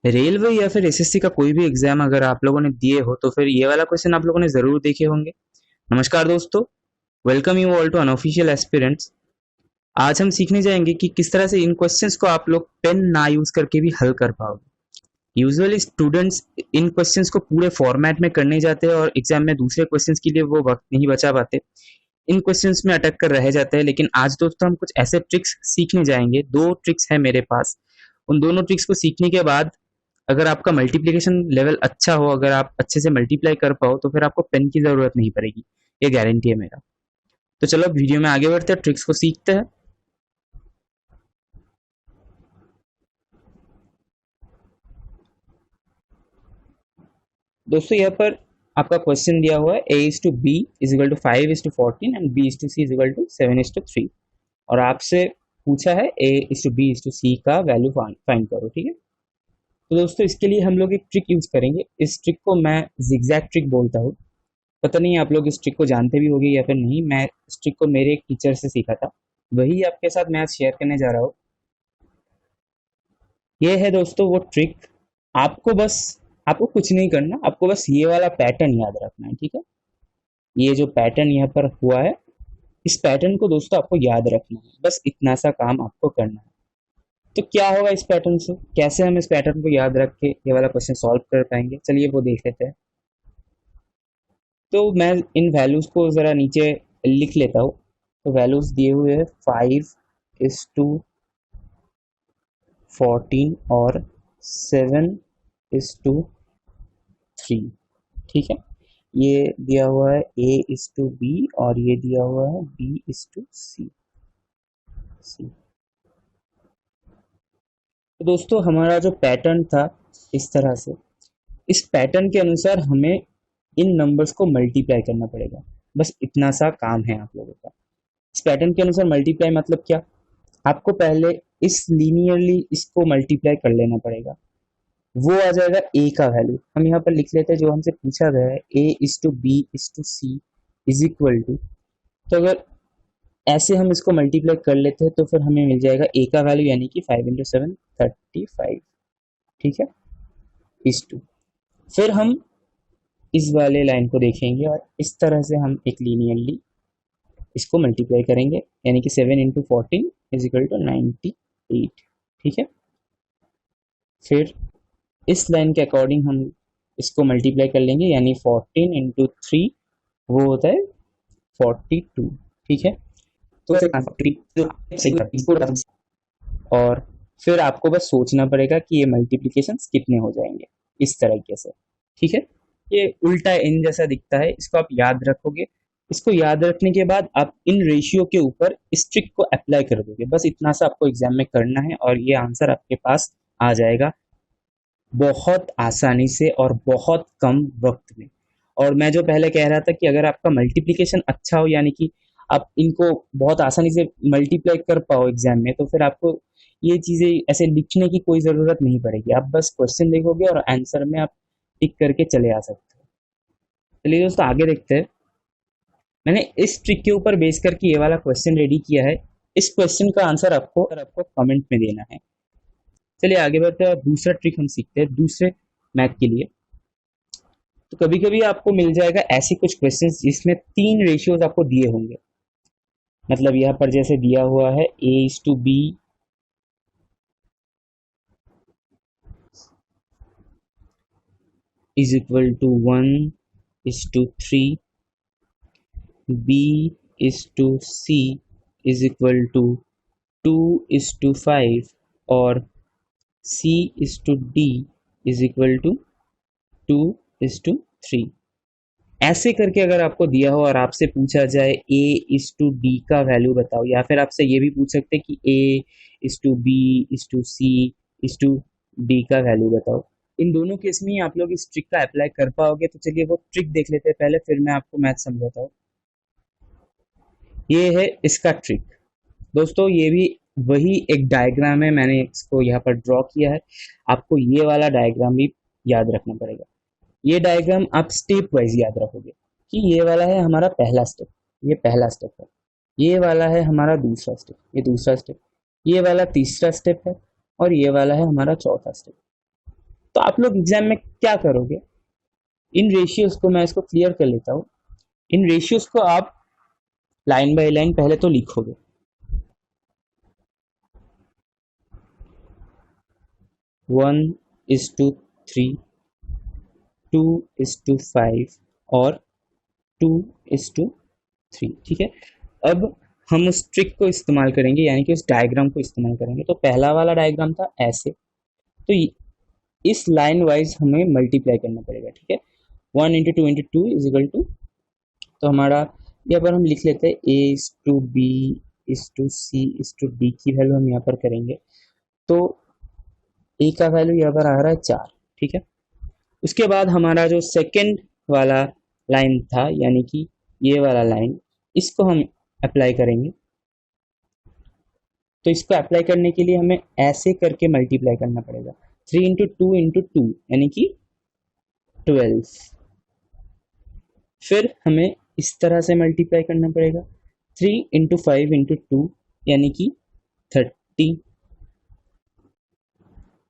Railway या फिर SSC का कोई भी एग्जाम अगर आप लोगों ने दिए हो तो फिर ये वाला क्वेश्चन आप लोगों ने जरूर देखे होंगे। नमस्कार दोस्तों, welcome you all to unofficial aspirants. आज हम सीखने जाएंगे कि किस तरह से इन क्वेश्चंस को आप लोग पेन ना यूज करके भी हल कर पाओगे। यूजुअली स्टूडेंट्स इन क्वेश्चंस को पूरे फॉर्मेट में करने जाते हैं और एग्जाम में दूसरे क्वेश्चंस के लिए वो वक्त नहीं बचा पाते, इन क्वेश्चंस में अटक कर रह जाते हैं। लेकिन आज दोस्तों हम कुछ ऐसे ट्रिक्स सीखने जाएंगे, दो ट्रिक्स है मेरे पास। उन दोनों ट्रिक्स को सीखने के बाद अगर आपका मल्टीप्लिकेशन लेवल अच्छा हो, अगर आप अच्छे से मल्टीप्लाई कर पाओ तो फिर आपको पेन की जरूरत नहीं पड़ेगी, ये गारंटी है मेरा। तो चलो वीडियो में आगे बढ़ते हैं, ट्रिक्स को सीखते हैं। दोस्तों यहाँ पर आपका क्वेश्चन दिया हुआ है a is to b is equal to 5:14 and b is to c is equal to 7:3, और आपसे पूछा है a is to b is to c का वैल्यू फाइंड करो। ठीक है, तो दोस्तों इसके लिए हम लोग एक ट्रिक यूज करेंगे। इस ट्रिक को मैं जिगजैग ट्रिक बोलता हूँ। पता नहीं आप लोग इस ट्रिक को जानते भी होंगे या फिर नहीं। मैं इस ट्रिक को मेरे एक टीचर से सीखा था, वही आपके साथ मैं आज शेयर करने जा रहा हूँ। ये है दोस्तों वो ट्रिक। आपको कुछ नहीं करना, आपको बस ये वाला पैटर्न याद रखना है। ठीक है, ये जो पैटर्न यहाँ पर हुआ है, इस पैटर्न को दोस्तों आपको याद रखना है, बस इतना सा काम आपको करना है। तो क्या होगा इस पैटर्न से, कैसे हम इस पैटर्न को याद रख के ये वाला क्वेश्चन सॉल्व कर पाएंगे, चलिए वो देख लेते हैं। तो मैं इन वैल्यूज को जरा नीचे लिख लेता हूँ। तो वैल्यूज दिए हुए हैं 5:14 और 7:3। ठीक है, ये दिया हुआ है a:b और ये दिया हुआ है b:c। तो दोस्तों हमारा जो पैटर्न था इस तरह से, इस पैटर्न के अनुसार हमें इन नंबर्स को मल्टीप्लाई करना पड़ेगा। बस इतना सा काम है आप लोगों का। इस पैटर्न के अनुसार मल्टीप्लाई मतलब क्या, आपको पहले इस लीनियरली इसको मल्टीप्लाई कर लेना पड़ेगा। वो आ जाएगा a का वैल्यू, हम यहाँ पर लिख लेते हैं जो हमसे पूछा गया है a:b:c इज इक्वल टू। तो अगर ऐसे हम इसको मल्टीप्लाई कर लेते हैं तो फिर हमें मिल जाएगा a का वैल्यू यानी कि 5 × 7 35। ठीक है, इस टू फिर हम इस वाले लाइन को देखेंगे और इस तरह से हम एक लीनियरली इसको मल्टीप्लाई करेंगे, यानी कि 7 × 14 इज इक्वल टू 98। ठीक है, फिर इस लाइन के अकॉर्डिंग हम इसको मल्टीप्लाई कर लेंगे, यानी 14 × 3 वो होता है 42। ठीक है, तो और फिर आपको बस सोचना पड़ेगा कि ये मल्टीप्लिकेशन कितने हो जाएंगे, इस तरीके से। ठीक है, ये उल्टा एन जैसा दिखता है, इसको आप याद रखोगे। इसको याद रखने के बाद आप इन रेशियो के ऊपर इस ट्रिक को अप्लाई कर दोगे। बस इतना सा आपको एग्जाम में करना है और ये आंसर आपके पास आ जाएगा बहुत आसानी से और बहुत कम वक्त में। और मैं जो पहले कह रहा था कि अगर आपका मल्टीप्लिकेशन अच्छा हो, यानी कि आप इनको बहुत आसानी से मल्टीप्लाई कर पाओ एग्जाम में, तो फिर आपको ये चीजें ऐसे लिखने की कोई जरूरत नहीं पड़ेगी। आप बस क्वेश्चन देखोगे और आंसर में आप टिक करके चले आ सकते हो। चलिए दोस्तों आगे देखते हैं। मैंने इस ट्रिक के ऊपर बेस करके ये वाला क्वेश्चन रेडी किया है। इस क्वेश्चन का आंसर आपको कमेंट में देना है। चलिए आगे बढ़ते हैं, दूसरा ट्रिक हम सीखते हैं दूसरे मैथ के लिए। तो कभी कभी आपको मिल जाएगा ऐसे कुछ क्वेश्चंस जिसमें 3 रेशियोज आपको दिए होंगे। मतलब यहाँ पर जैसे दिया हुआ है a:b is equal to 1:3, b:c is equal to 2:5 और c:d इज इक्वल टू 2:3। ऐसे करके अगर आपको दिया हो और आपसे पूछा जाए a:d का वैल्यू बताओ, या फिर आपसे ये भी पूछ सकते हैं कि a:b:c:d का वैल्यू बताओ, इन दोनों केस में ही आप लोग इस ट्रिक का अप्लाई कर पाओगे। तो चलिए वो ट्रिक देख लेते हैं पहले, फिर मैं आपको मैथ समझाता हूँ। ये है इसका ट्रिक। दोस्तों ये भी वही एक डायग्राम है, मैंने इसको यहाँ पर ड्रॉ किया है। आपको ये वाला डायग्राम भी याद रखना पड़ेगा। ये डायग्राम आप स्टेप वाइज याद रखोगे कि ये वाला है हमारा पहला स्टेप, ये पहला स्टेप है। ये वाला है हमारा दूसरा स्टेप, ये दूसरा स्टेप। ये वाला तीसरा स्टेप है और ये वाला है हमारा चौथा स्टेप। तो आप लोग एग्जाम में क्या करोगे, इन रेशियोज को मैं इसको क्लियर कर लेता हूँ। इन रेशियोज को आप लाइन बाय लाइन पहले तो लिखोगे। 1:3, 2:5 और 2:3, ठीक है। अब हम उस ट्रिक को इस्तेमाल करेंगे, यानी कि उस डायग्राम को इस्तेमाल करेंगे। तो पहला वाला डायग्राम था ऐसे, तो इस लाइन वाइज हमें मल्टीप्लाई करना पड़ेगा, ठीक है। 1 × 2 = 2 तो हमारा यहाँ पर हम लिख लेते हैं A:B:C:D की वैल्यू हम यहाँ पर करेंगे। तो ए का वैल्यू यहाँ पर आ रहा है 4, ठीक है। उसके बाद हमारा जो सेकंड वाला लाइन था, यानी कि ये वाला लाइन, इसको हम अप्लाई करेंगे। तो इसको अप्लाई करने के लिए हमें ऐसे करके मल्टीप्लाई करना पड़ेगा। 3 × 2 × 2 यानी कि 12। फिर हमें इस तरह से मल्टीप्लाई करना पड़ेगा। 3 × 5 × 2 यानी कि 30।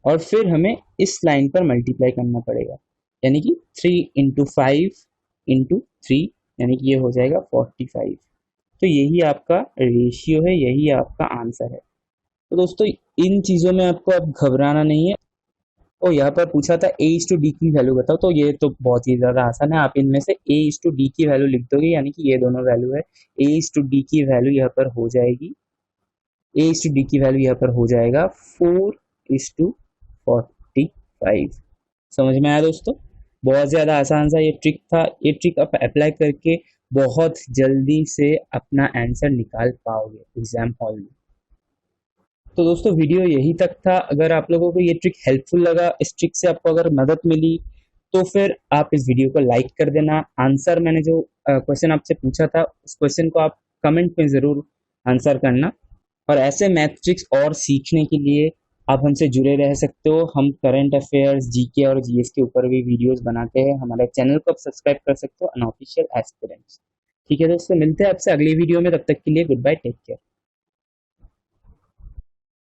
और फिर हमें इस लाइन पर मल्टीप्लाई करना पड़ेगा, यानी कि 3 × 5 × 3 यानी कि ये हो जाएगा 45। तो यही आपका रेशियो है, यही आपका आंसर है। तो दोस्तों इन चीज़ों में आपको अब घबराना नहीं है। और यहाँ पर पूछा था A:D की वैल्यू बताओ, तो ये तो बहुत ही ज़्यादा आसान है। आप इनमें से A:D की वैल्यू लिख दोगे, यानी कि ये दोनों वैल्यू है। A:D की वैल्यू यहाँ पर हो जाएगी, A:D की वैल्यू यहाँ पर हो जाएगा 4:45। समझ में आया दोस्तों? बहुत ज़्यादा आसान सा ये ट्रिक था। ये ट्रिक आप अप्लाई करके बहुत जल्दी से अपना आंसर निकाल पाओगे एग्जाम हॉल में। तो दोस्तों वीडियो यही तक था। अगर आप लोगों को ये ट्रिक हेल्पफुल लगा, इस ट्रिक से आपको अगर मदद मिली, तो फिर आप इस वीडियो को लाइक कर देना। आंसर मैंने जो क्वेश्चन आपसे पूछा था, उस क्वेश्चन को आप कमेंट में ज़रूर आंसर करना। और ऐसे मैथ ट्रिक्स और सीखने के लिए आप हमसे जुड़े रह सकते हो। हम करंट अफेयर्स, जीके और जीएस के ऊपर भी वीडियोस बनाते हैं। हमारे चैनल को आप सब्सक्राइब कर सकते हो, अनऑफिशियल एस्पिरेंट्स। ठीक है दोस्तों, मिलते हैं आपसे अगली वीडियो में। तब तक के लिए गुड बाय, टेक केयर।